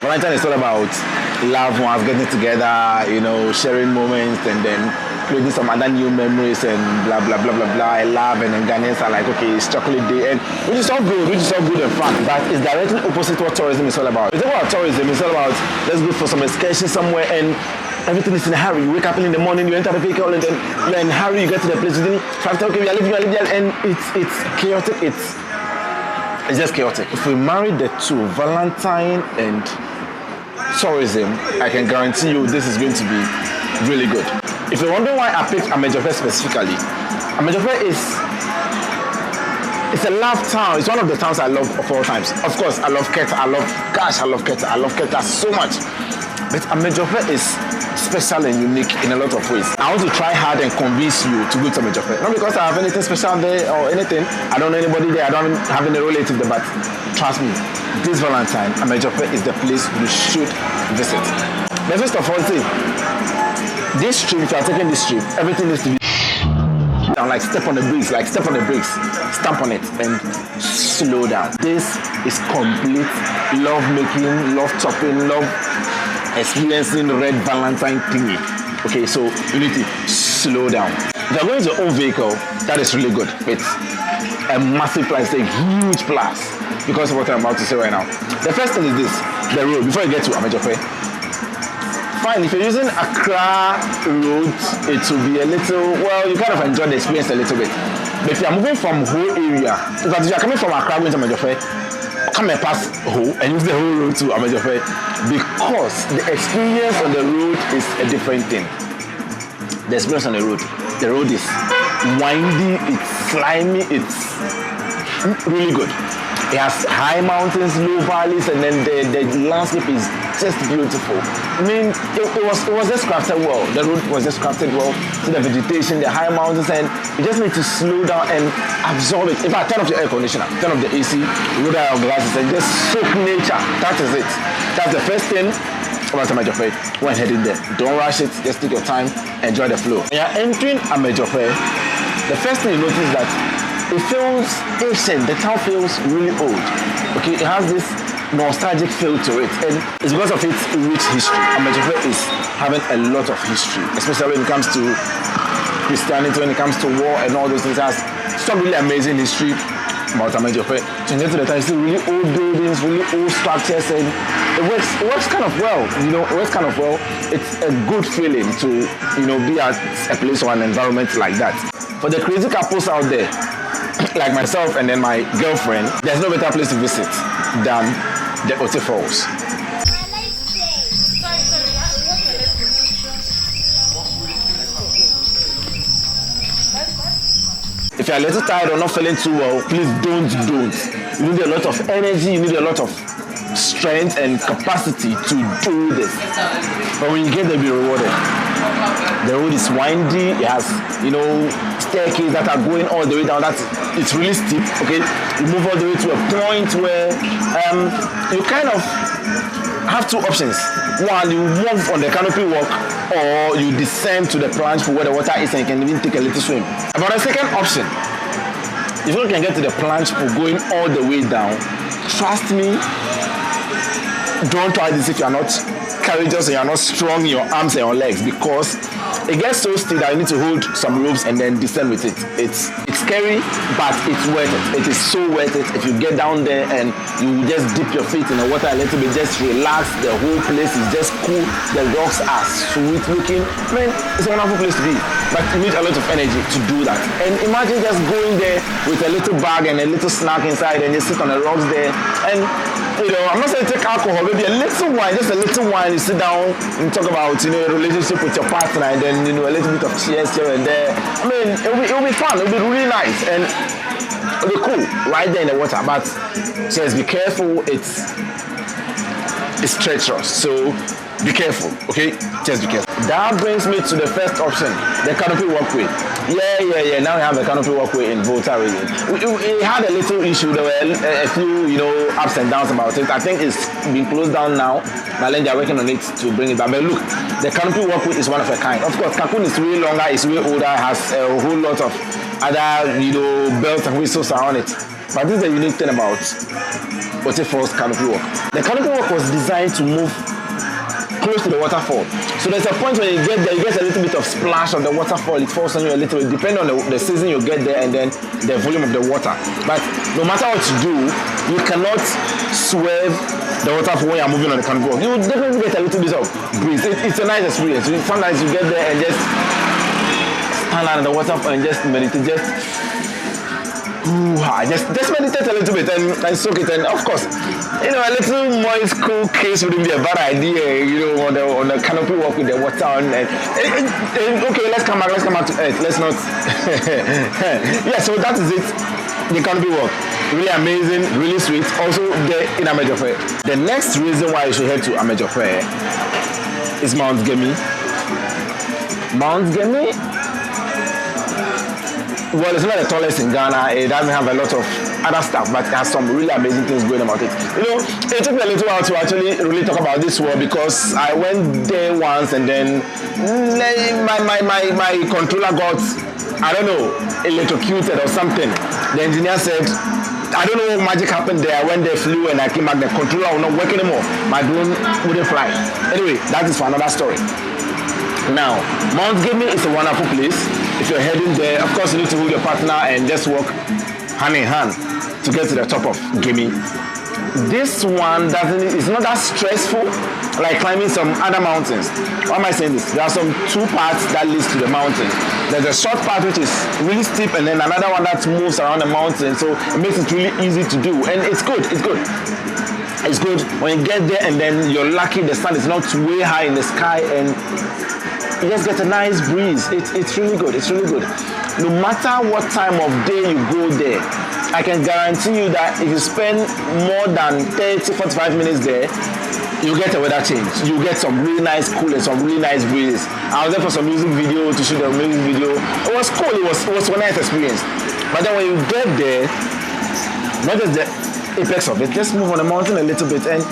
Valentine is all about loved ones getting together, you know, sharing moments, and then creating some other new memories and blah blah blah blah blah. I love, and then Ghanaians are like, okay, it's chocolate day, and which is all good and fun. But it's directly opposite what tourism is all about. It's all about tourism. It's all about let's go for some excursion somewhere, and everything is in a hurry. You wake up in the morning, you enter the vehicle, and then you're in a hurry. You get to the place within 5 okay, we are leaving, and it's chaotic. It's just chaotic. If we marry the two, Valentine and tourism, I can guarantee you this is going to be really good. If you're wondering why I picked Amedzofe specifically, Amedzofe it's a love town. It's one of the towns I love of all times. Of course, I love Keta. I love Keta so much. But Amedzofe is special and unique in a lot of ways. I want to try hard and convince you to go to Amedzofe. Not because I have anything special there or anything. I don't know anybody there. I don't have any relative there. But trust me, this Valentine, Amedzofe is the place you should visit. But first of all, see, this trip, if you are taking this trip, everything needs to be down, like step on the brakes, stamp on it, and slow down. This is complete love making, love chopping, love experiencing red Valentine thingy. Okay, so you need to slow down. If you're going to your own vehicle, that is really good. It's a massive plus, a huge plus because of what I'm about to say right now. The first thing is this, the road. Before you get to Amedzofe, fine, if you're using Accra road, it will be a little, well, you kind of enjoy the experience a little bit. But if you're moving from whole area, in fact, if you're coming from Accra going to Amedzofe, come and pass Ho and use the whole road to Amedzofe, because the experience on the road is a different thing. The experience on the road is windy, it's slimy, it's really good. It has high mountains, low valleys, and then the landscape is just beautiful. I mean, it was just crafted well. The road was just crafted well. So the vegetation, the high mountains, and you just need to slow down and absorb it. In fact, turn off your air conditioner, turn off the AC, roll down your glasses, and just soak nature. That is it. That's the first thing about Amedzofe. When heading there, don't rush it. Just take your time, enjoy the flow. When you're entering Amedzofe, the first thing you notice is that it feels ancient. The town feels really old. Okay, it has this nostalgic feel to it, and it's because of its rich history. Amedzofe is having a lot of history, especially when it comes to Christianity, when it comes to war and all those things. It has some really amazing history about Amedzofe. So you get to the time, you see really old buildings, really old structures, and it works kind of well. You know, it works kind of well. It's a good feeling to, you know, be at a place or an environment like that. For the crazy couples out there, like myself and then my girlfriend, there's no better place to visit than the Ote Falls. If you're a little tired or not feeling too well, please don't. You need a lot of energy, you need a lot of strength and capacity to do this. But when you get there, be rewarded. The road is windy, it has, you know, staircases that are going all the way down. It's really steep, okay? You move all the way to a point where you kind of have two options. One, you move on the canopy walk, or you descend to the planche for where the water is and you can even take a little swim. About the second option, if you can get to the planche for going all the way down, trust me, don't try this if you're not courageous and you're not strong in your arms and your legs, because it gets so steep that you need to hold some ropes and then descend with it. It's scary, but it's worth it. It is so worth it. If you get down there and you just dip your feet in the water a little bit, just relax. The whole place is just cool. The rocks are sweet looking. I mean, it's a wonderful place to be, but you need a lot of energy to do that. And imagine just going there with a little bag and a little snack inside and just sit on the rocks there. And you know, I'm not saying take alcohol, maybe a little wine, just a little wine. You sit down and talk about, you know, your relationship with your partner, and then, you know, a little bit of cheers here and there. I mean, it'll be fun. It'll be really nice, and it'll be cool right there in the water. But just be careful. It's treacherous, so be careful. Okay, just be careful. That brings me to the first option, the canopy walkway. Yeah. Now we have a canopy walkway in Volta region. We had a little issue. There were a few, you know, ups and downs about it. I think it's been closed down now. But then they're working on it to bring it back. But look, the canopy walkway is one of a kind. Of course, Cancun is way longer, it's way older, has a whole lot of other, you know, bells and whistles around it. But this is the unique thing about Waterfall's canopy walk. The canopy walk was designed to move close to the waterfall. So there's a point when you get there, you get a little bit of splash of the waterfall. It falls on you a little bit, depending on the season you get there and then the volume of the water. But no matter what you do, you cannot swerve the waterfall when you're moving on the canopy walk. You will definitely get a little bit of breeze. It's a nice experience. Sometimes you get there and just stand on the waterfall and just meditate, just meditate a little bit and soak it. And of course, a little moist, cool case wouldn't be a bad idea, on the canopy walk with the water on. Okay, let's come back to earth. Let's not. Yeah, so that is it. The canopy walk. Really amazing, really sweet. Also there in Amedzofe. The next reason why you should head to Amedzofe is Mount Gemi. Mount Gemi, well, it's not the tallest in Ghana. It doesn't have a lot of other stuff, but it has some really amazing things going about it. It took me a little while to actually really talk about this wall because I went there once and then my controller got, I don't know, electrocuted or something. The engineer said, I don't know what magic happened there. I went there, flew, and I came back. The controller will not work anymore. My drone wouldn't fly. Anyway, that is for another story. Now, Mount Gemi is a wonderful place. If you're heading there, of course, you need to hold your partner and just walk hand in hand to get to the top of Gemi. This one it's not that stressful like climbing some other mountains. Why am I saying this? There are some two parts that leads to the mountain. There's a short part which is really steep and then another one that moves around the mountain, so it makes it really easy to do. And it's good. It's good when you get there and then you're lucky the sun is not way high in the sky and you just get a nice breeze. It's really good. No matter what time of day you go there, I can guarantee you that if you spend more than 30-45 minutes there, you get a weather change. You get some really nice cool and some really nice breeze. I was there for some music video to shoot a music video. It was cool. It was a nice experience. But then when you get there, not just the apex of it, just move on the mountain a little bit and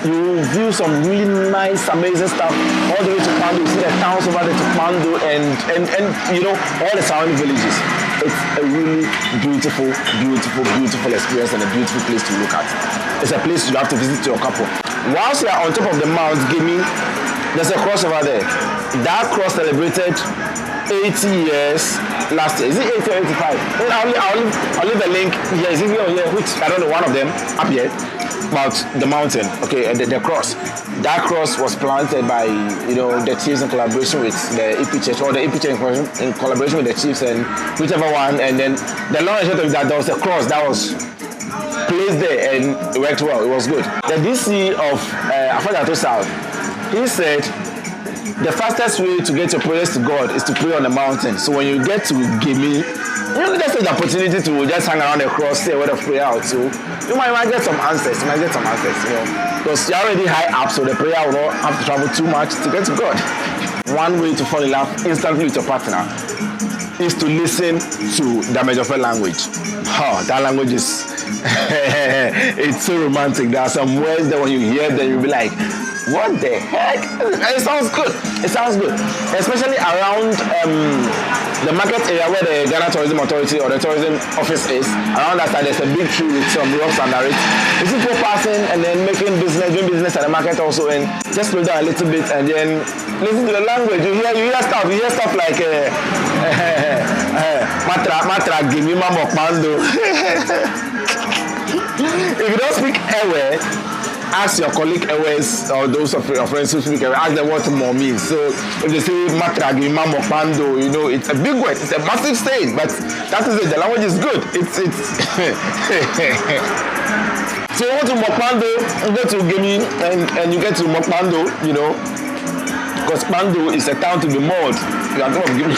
you will view some really nice, amazing stuff all the way to Pando. You see the towns over there to Pando and all the surrounding villages. It's a really beautiful experience and a beautiful place to look at. It's a place you have to visit to your couple. Whilst you are on top of the Mount Gemi, there's a cross over there. That cross celebrated 80 years last year. Is it 80 or 85? I'll leave a link here. Is it here or here? Which, I don't know, one of them up here. About the mountain, okay, and the cross. That cross was planted by, the chiefs in collaboration with the EP Church, or the EP Church in collaboration with the chiefs and whichever one. And then the long and short of that, there was a cross that was placed there and it worked well. It was good. The DC of Afro South, he said, the fastest way to get your prayers to God is to pray on the mountain. So when you get to Gemi, you just have the opportunity to just hang around the cross, say a word of prayer or two. You might get some answers. Because you're already high up, so the prayer will not have to travel too much to get to God. One way to fall in love instantly with your partner is to listen to the Amedzofe language. That language is it's so romantic. There are some words that when you hear them, you'll be like, what the heck? It sounds good. Especially around the market area where the Ghana Tourism Authority or the Tourism Office is. Around that side, there's a big tree with some rocks under it. You see people passing and then doing business at the market also, and just slow down a little bit and then listen to the language. You hear stuff like Matra, Gemi, Mamo, Pando. If you don't speak Ewe, ask your colleague Ewes or those of your friends who speak Ewe, ask them what more means. So if they say Matra, Gemi, Mamo, Pando, it's a big word, it's a massive saying, but that is it. The language is good. It's So you go to Mokpando, you go to Gemi, and you get to Mokpando, because Pando is a town to be mauled. You are top of Gemi.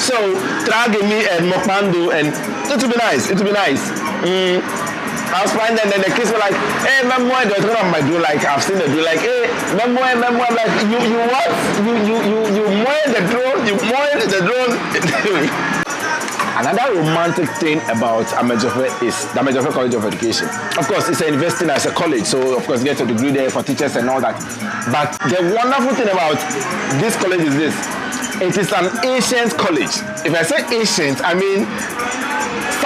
So try Gemi and Mokpando, and it will be nice. I was fine, and then the kids were like, hey, memoir, they're talking about my drone, like, I've seen the drone, like, hey, memoir, like, you what? You moil the drone. Another romantic thing about Amedzofe is the Amedzofe College of Education. Of course, it's a university as a college, so of course, you get a degree there for teachers and all that. But the wonderful thing about this college is this. It is an ancient college. If I say ancient, I mean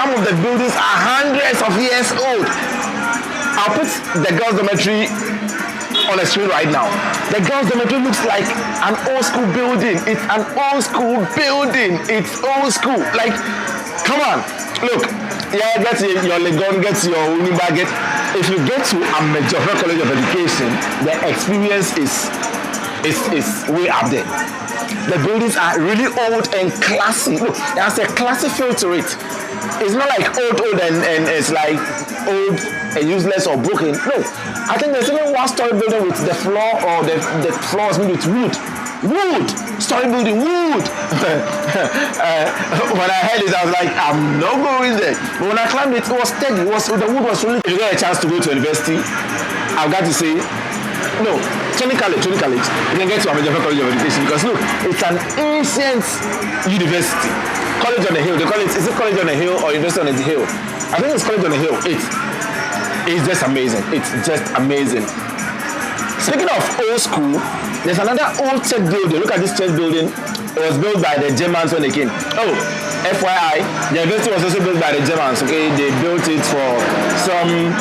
some of the buildings are hundreds of years old. I'll put the girls' dormitory on a screen right now. The girls' dormitory looks like an old school building. It's an old school building. It's old school. Like, come on, look. Yeah, get your Legon, get your Unibaget. If you get to Amedzofe College of Education, the experience is way up there. The buildings are really old and classy. Look, it has a classy feel to it. It's not like old and it's like old and useless or broken. No, I think there's even one story building with the floor or the floors made with wood. Wood! Story building, wood! When I heard it, I was like, I'm not going there. But when I climbed it, it was steady. The wood was really... If you get a chance to go to university, I've got to say, no, Trinity College, you can get to Amedzofe College of Education because look, it's an ancient university. College on the hill. They call it, is it College on the hill or University on the hill? I think it's College on the hill. It's just amazing. It's just amazing. Speaking of old school, there's another old church building. Look at this church building. It was built by the Germans when they came. Oh, FYI, the university was also built by the Germans. Okay, they built it for some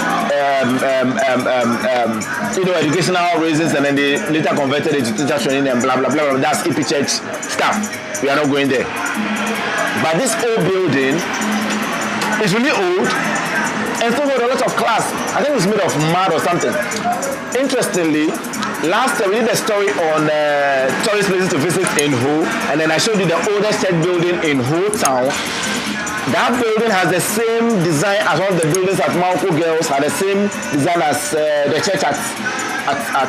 educational reasons, and then they later converted it to teacher training and blah blah blah. That's EP church stuff. We are not going there. But this old building is really old and still got a lot of class. I think it's made of mud or something. Interestingly, last time we did a story on tourist places to visit in Ho, and then I showed you the oldest church building in Ho town. That building has the same design as one of the buildings at Malco Girls, had the same design as the church at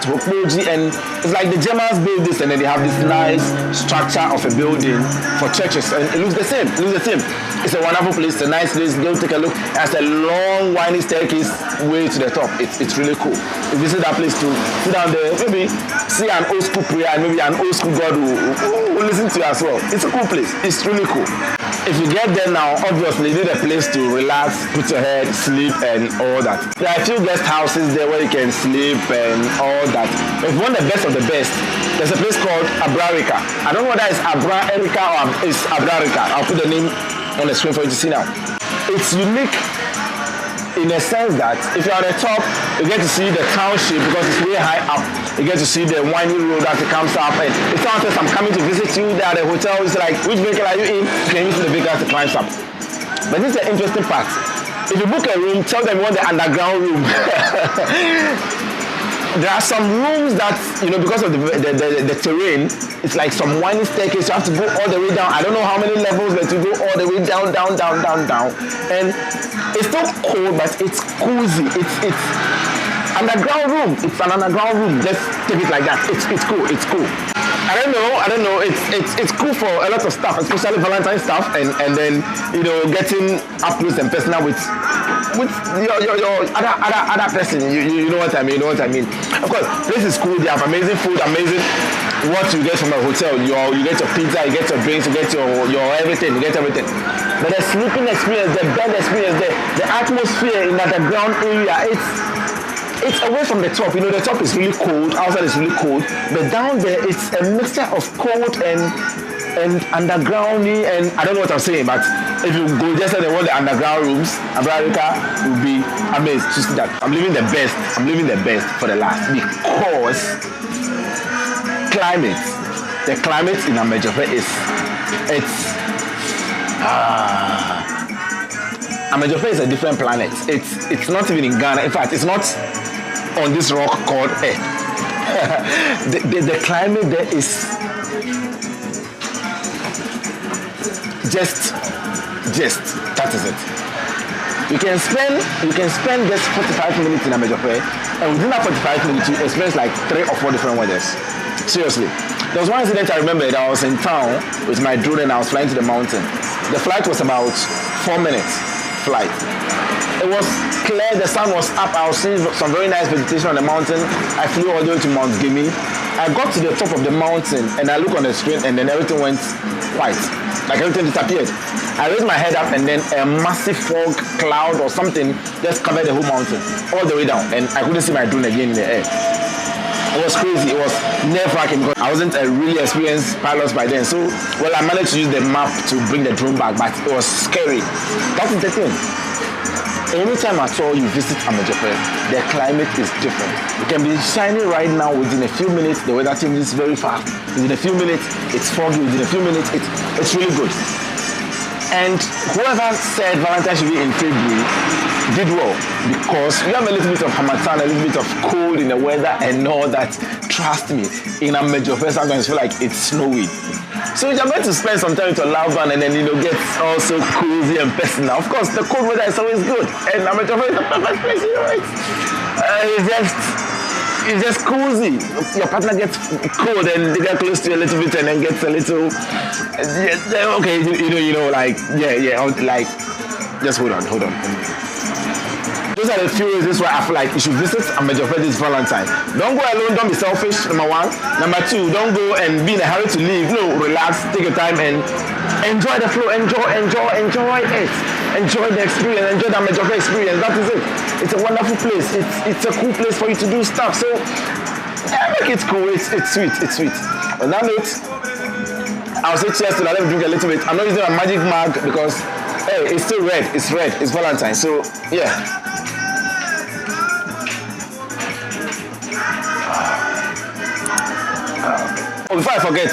Hokmoji, and it's like the Germans build this and then they have this nice structure of a building for churches, and it looks the same. It's a wonderful place, it's a nice place. Go take a look. It has a long winding staircase way to the top. It's really cool. If you visit that place to sit down there, maybe see an old school prayer and maybe an old school God who listen to you as well. It's a cool place. It's really cool. If you get there now, obviously you need a place to relax, put your head, sleep and all that. There are a few guest houses there where you can sleep and all that. If you want the best of the best, there's a place called Abrarica. I don't know whether it's Abrarica or it's Abrarica. I'll put the name on the screen for you to see now. It's unique in a sense that if you're on the top, you get to see the township because it's way high up. You get to see the winding road as it comes up, and it sounds like I'm coming to visit you there at the hotel. It's like, which vehicle are you in? You can see the vehicle as it climbs up. But this is the interesting part. If you book a room, tell them you want the underground room. There are some rooms that, because of the terrain, it's like some winding staircase. You have to go all the way down. I don't know how many levels, but you go all the way down. And it's not cold, but it's cozy. It's underground room. It's an underground room. Let's take it like that. It's cool. I don't know. It's cool for a lot of stuff, especially Valentine stuff, and then getting up close and personal with your other person. You know what I mean. Of course, this is cool. They have amazing food, amazing what you get from a hotel. You get your pizza, you get your drinks, you get your everything. You get everything. But the sleeping experience, the bed experience, the atmosphere in the ground area, it's away from the top. The top is really cold, outside is really cold, but down there it's a mixture of cold and undergroundy, and I don't know what I'm saying, but if you go just and want the underground rooms, America will be amazed to see that. I'm leaving the best for the last because the climate in Amedzofe Amedzofe is a different planet. It's not even in Ghana. In fact, it's not on this rock called Earth. the climate there is just that is it. You can spend just 45 minutes in Amedzofe, and within that 45 minutes you experience like 3 or 4 different weathers. Seriously. There was one incident I remember that I was in town with my drone and I was flying to the mountain. The flight was about 4 minutes flight. It was clear, the sun was up, I was seeing some very nice vegetation on the mountain. I flew all the way to Mount Gemi. I got to the top of the mountain and I looked on the screen and then everything went white. Like everything disappeared. I raised my head up and then a massive fog cloud or something just covered the whole mountain all the way down, and I couldn't see my drone again in the air. It was crazy. It was nerve-wracking because I wasn't a really experienced pilot by then. So, well, I managed to use the map to bring the drone back, but it was scary. That is the thing. Anytime at all you visit Amedzofe, the climate is different. It can be shining right now. Within a few minutes, the weather changes very fast. Within a few minutes, it's foggy. Within a few minutes, it's really good. And whoever said Valentine should be in February did well, because you have a little bit of harmattan, a little bit of cold in the weather and all that. Trust me, in Amedzofe sometimes you feel like it's snowy. So you're going to spend some time with your loved one and then, get all so cozy and personal. Of course, the cold weather is always good. And Amedzofe is the perfect place, it's just cozy. Your partner gets cold and they get close to you a little bit and then gets a little, okay, just hold on. Those are the few reasons why I feel like you should visit Amedzofe this Valentine. Don't go alone, don't be selfish, number one. Number two, don't go and be in a hurry to leave. No, relax, take your time and enjoy the flow, enjoy it. Enjoy the experience, enjoy the Amedzofe experience, that is it. It's a wonderful place, it's a cool place for you to do stuff. So, yeah, make it cool, it's sweet. On that note, I'll say cheers to that, let me drink a little bit. I'm not using a magic mug because, hey, it's still red, it's Valentine, so, yeah. Oh, before I forget,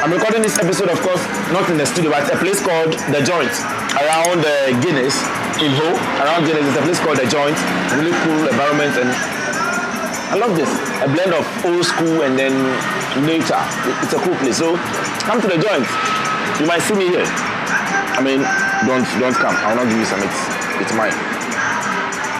I'm recording this episode, of course, not in the studio, but at a place called The Joint, around Guinness, in Ho. Around Guinness, there's a place called The Joint. Really cool environment, and I love this. A blend of old school and then nature. It's a cool place. So, come to The Joint. You might see me here. I mean, don't come. I will not give you some. It's mine.